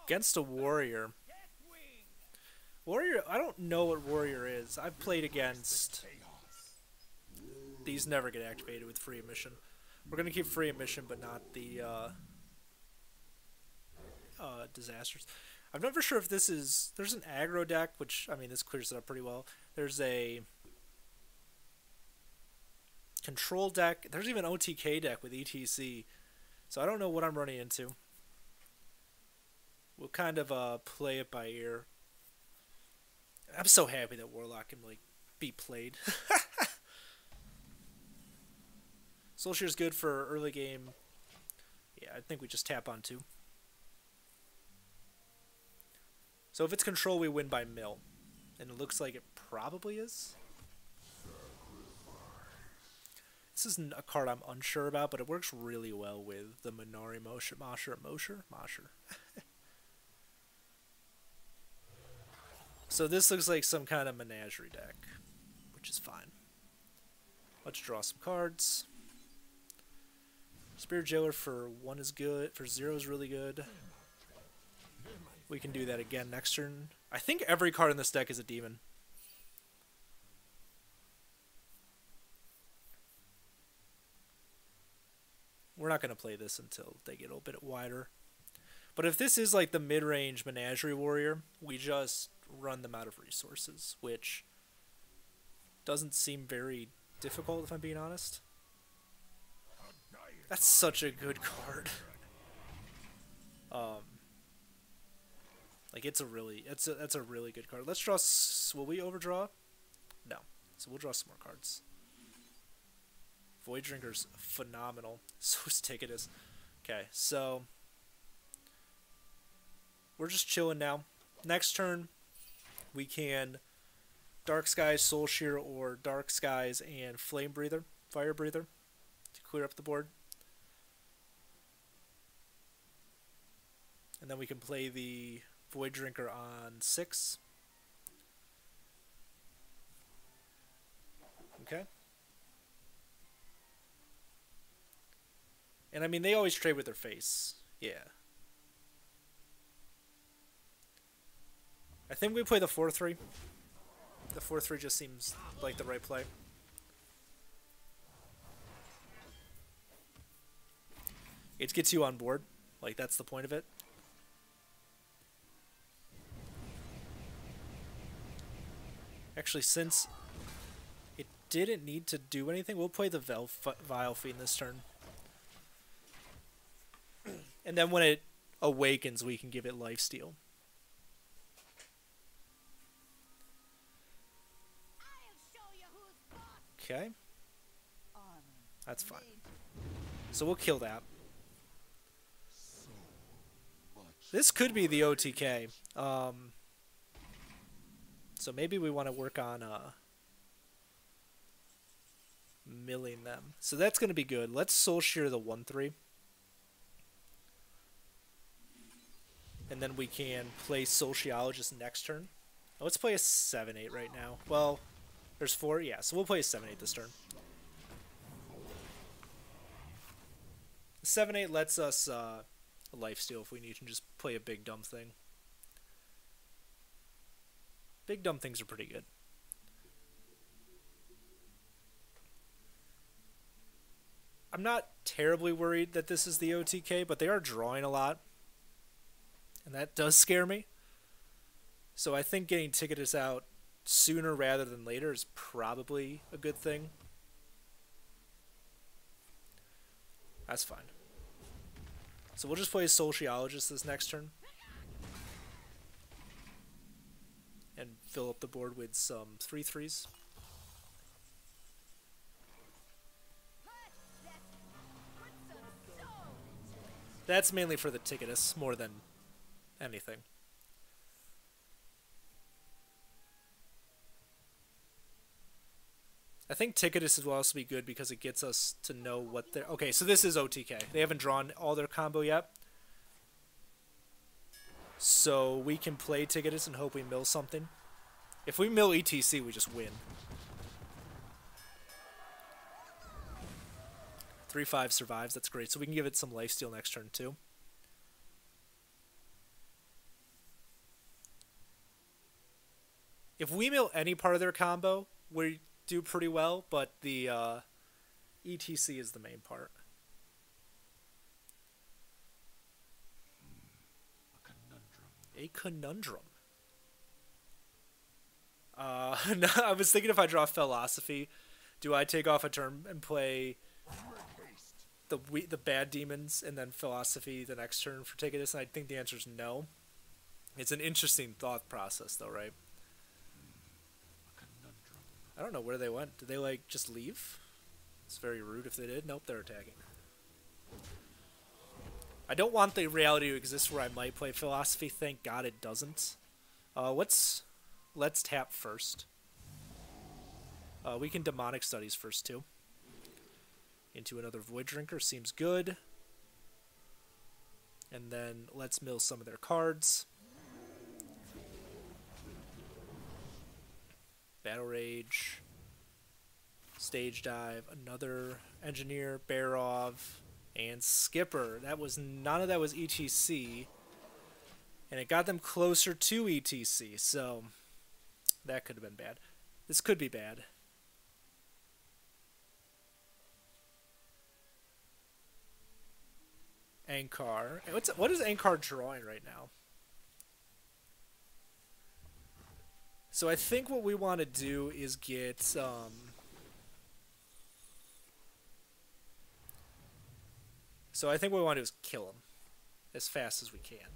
Against a warrior. Warrior, I don't know what warrior is. I've played against... These never get activated with free emission. We're going to keep free emission, but not the disasters. I'm never sure if this is... There's an aggro deck, which, I mean, this clears it up pretty well. There's a control deck. There's even an OTK deck with ETC. So I don't know what I'm running into. We'll kind of play it by ear. I'm so happy that Warlock can, like, be played. Soulshear's good for early game. Yeah, I think we just tap on 2. So if it's control, we win by mill. And it looks like it probably is. This isn't a card I'm unsure about, but it works really well with the Minari Mosher. So this looks like some kind of menagerie deck, which is fine. Let's draw some cards. Spirit Jailer for 1 is good, for 0 is really good. We can do that again next turn. I think every card in this deck is a demon. We're not going to play this until they get a little bit wider. But if this is like the mid-range Menagerie Warrior, we just run them out of resources, which doesn't seem very difficult if I'm being honest. That's such a good card. Like that's a really good card. Let's draw. Will we overdraw? No. So we'll draw some more cards. Void Drinker's phenomenal. So is Ticketus. Okay, so we're just chilling now. Next turn, we can Dark Skies, Soul Shear, or Dark Skies and Flame Breather, Fire Breather, to clear up the board. And then we can play the Void Drinker on 6. Okay. And I mean, they always trade with their face. Yeah. I think we play the 4-3. The 4-3 just seems like the right play. It gets you on board. Like, that's the point of it. Actually, since it didn't need to do anything, we'll play the Vile Fiend this turn. And then when it awakens, we can give it Lifesteal. Okay. That's fine. So we'll kill that. This could be the OTK. So maybe we want to work on milling them. So that's going to be good. Let's Soul Shear the 1-3. And then we can play Sociologist next turn. Let's play a 7-8 right now. Well, there's 4. Yeah, so we'll play a 7-8 this turn. 7-8 lets us lifesteal if we need to just play a big dumb thing. Big dumb things are pretty good. I'm not terribly worried that this is the OTK, but they are drawing a lot. And that does scare me. So I think getting Ticketus out sooner rather than later is probably a good thing. That's fine. So we'll just play Sociologist this next turn. And fill up the board with some 3/3s. That's mainly for the Ticketus more than anything. I think Ticketus will also be good because it gets us to know what they're... Okay, so this is OTK. They haven't drawn all their combo yet. So we can play Ticketus and hope we mill something. If we mill ETC, we just win. 3/5 survives. That's great. So we can give it some lifesteal next turn too. If we mill any part of their combo, we do pretty well, but the ETC is the main part. A conundrum. No, I was thinking if I draw Philosophy, do I take off a turn and play the bad demons and then Philosophy the next turn for Ticketus? And I think the answer is no. It's an interesting thought process, though, right? I don't know where they went. Did they, like, just leave? It's very rude if they did. Nope, they're attacking. I don't want the reality to exist where I might play Philosophy. Thank God it doesn't. Let's tap first. We can Demonic Studies first, too. Into another Void Drinker. Seems good. And then let's mill some of their cards. Battle Rage. Stage Dive. Another Engineer. Barov. And Skipper. None of that was ETC. And it got them closer to ETC. So that could have been bad. This could be bad. Ankar. What is Ankar drawing right now? So I think what we want to do is get so I think what we want to do is kill him as fast as we can,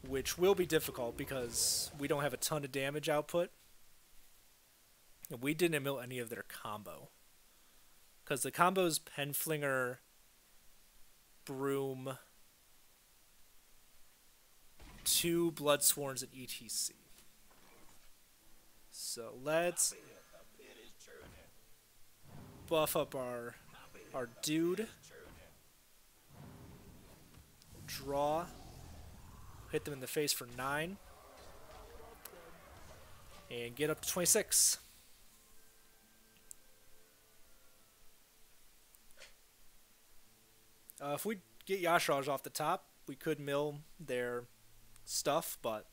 which will be difficult because we don't have a ton of damage output. And we didn't mill any of their combo. Because the combo is Penflinger, Broom, 2 Bloodsworns, and ETC. So let's buff up our dude. Draw. Hit them in the face for 9. And get up to 26. If we get Yashraj off the top, we could mill their stuff, but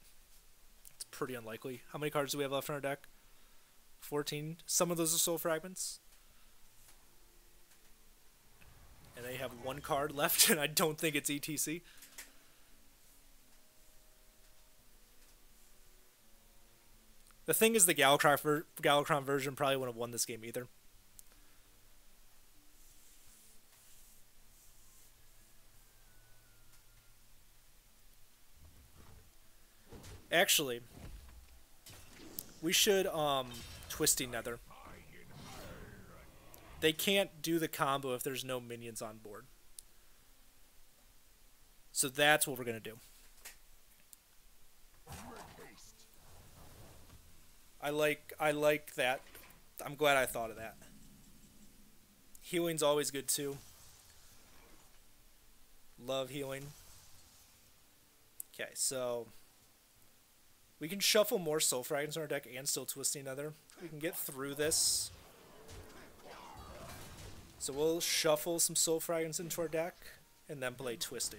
it's pretty unlikely. How many cards do we have left in our deck? 14. Some of those are Soul Fragments. And they have 1 card left, and I don't think it's ETC. The thing is, the Galakron version probably wouldn't have won this game either. Actually, we should Twisty Nether. They can't do the combo if there's no minions on board. So that's what we're going to do. I like that. I'm glad I thought of that. Healing's always good too. Love healing. Okay, so we can shuffle more Soul Fragments in our deck and still Twisty Nether. We can get through this. So we'll shuffle some Soul Fragments into our deck and then play Twisting.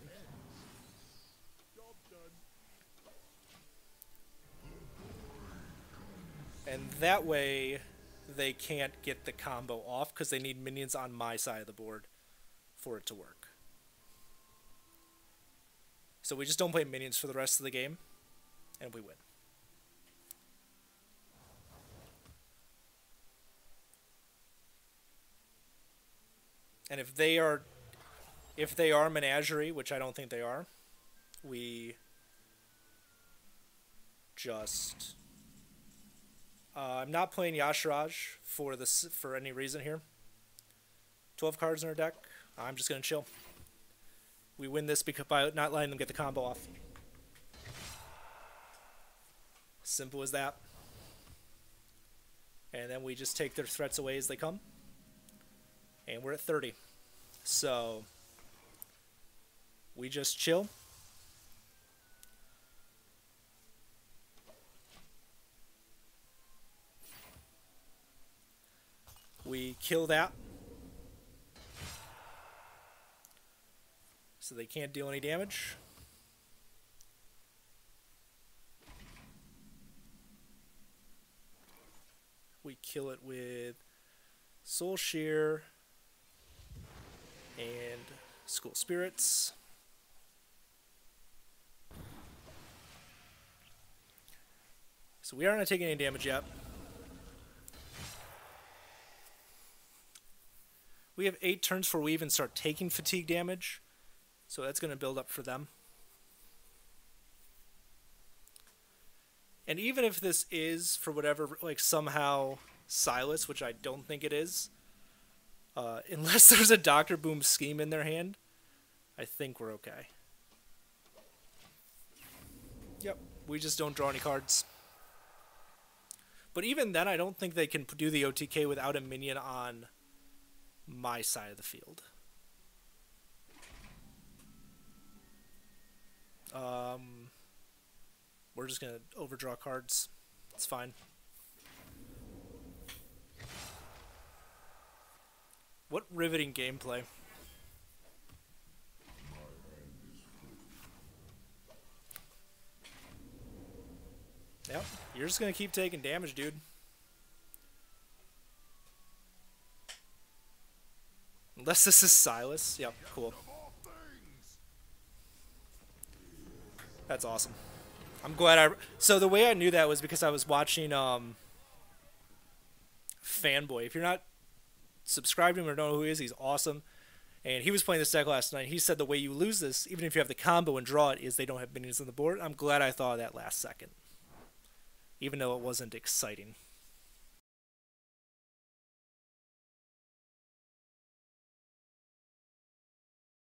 And that way they can't get the combo off because they need minions on my side of the board for it to work. So we just don't play minions for the rest of the game and we win. And if they are Menagerie, which I don't think they are, we just I'm not playing Yashraj for any reason here. 12 cards in our deck. I'm just gonna chill. We win this because by not letting them get the combo off. Simple as that. And then we just take their threats away as they come. And we're at 30. So we just chill. We kill that. So they can't deal any damage. we kill it with Soul Shear and School Spirits. So we aren't going to take any damage yet. We have 8 turns before we even start taking fatigue damage, so that's going to build up for them. And even if this is, for whatever, like somehow Silas, which I don't think it is, unless there's a Dr. Boom scheme in their hand, I think we're okay. Yep, we just don't draw any cards. But even then, I don't think they can do the OTK without a minion on my side of the field. We're just going to overdraw cards. It's fine. What riveting gameplay. Yep, you're just going to keep taking damage, dude. Unless this is Silas. Yep, cool. That's awesome. I'm glad so the way I knew that was because I was watching Fanboy. If you're not subscribed to him or don't know who he is, he's awesome. And he was playing this deck last night. He said the way you lose this, even if you have the combo and draw it, is they don't have minions on the board. I'm glad I thought of that last second. Even though it wasn't exciting.